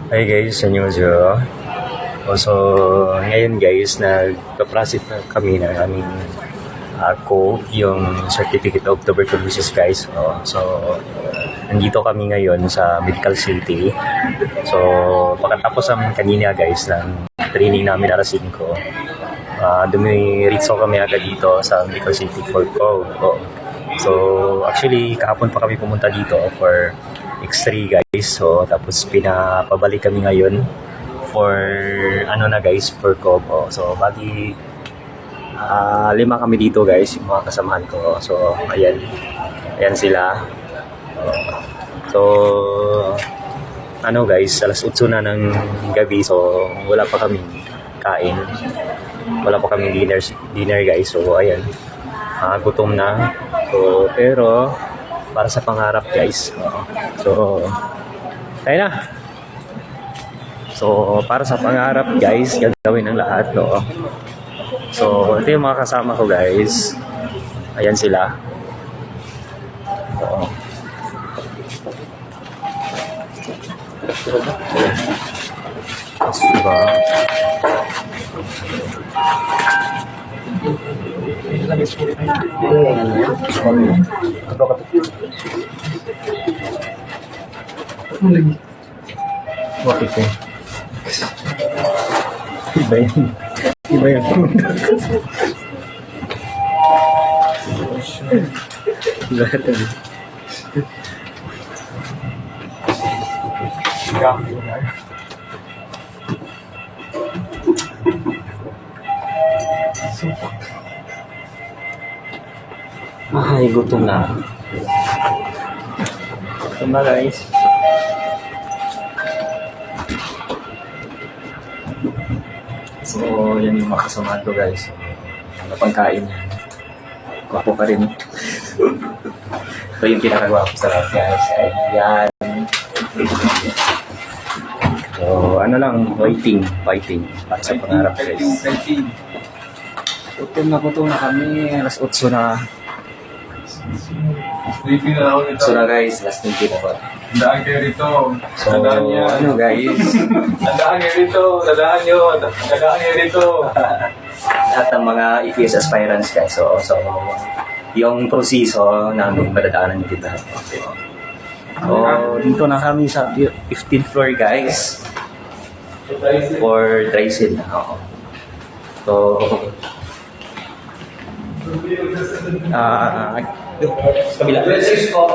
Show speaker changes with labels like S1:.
S1: Hi guys, annyeonghaseyo. So, ngayon guys, nagpa-process na kami ng aming code, yung Certificate of Tuberculosis guys. So, nandito kami ngayon sa Medical City. So, pagkatapos namin kanina guys ng training namin alas 5, dumiritso kami agad dito sa Medical City for code. So, actually, kahapon pa kami pumunta dito for X3 guys. So, tapos pinapabalik kami ngayon for guys, for COB. So, bali 5 kami dito guys, yung mga kasamahan ko. So, ayan sila. So, guys, alas 8 na ng gabi. So, wala pa kaming kain. Wala pa kaming dinner guys. So, ayan. Gutom na. So, pero para sa pangarap guys. So, tayo na. So, para sa pangarap guys, gagawin ng lahat, no? So, ito yung mga kasama ko guys. Ayan sila. Diba? Bakit eh? Iba yan. Iba yan. Lahat yan. Ay, gutom na. Gutom na guys. So, yan yung makasama ko guys. Ano pangkain yan. Gwapo pa rin. Ito yung pinakagwapo sa lahat guys. Ayan. So, waiting. Para sa pangarap guys. Gutom na kami. Alas 8 na. So na guys, last 20 na ba?
S2: Tandaan kayo rito.
S1: So, guys?
S2: Tandaan kayo rito. Tandaan kayo rito.
S1: Lahat ng mga EPS aspirants guys. So, yung proseso namin madadaanan nyo dito. So, dito na kami sa 15th floor guys. For dry seal. So, sa kabila. Dry seal po.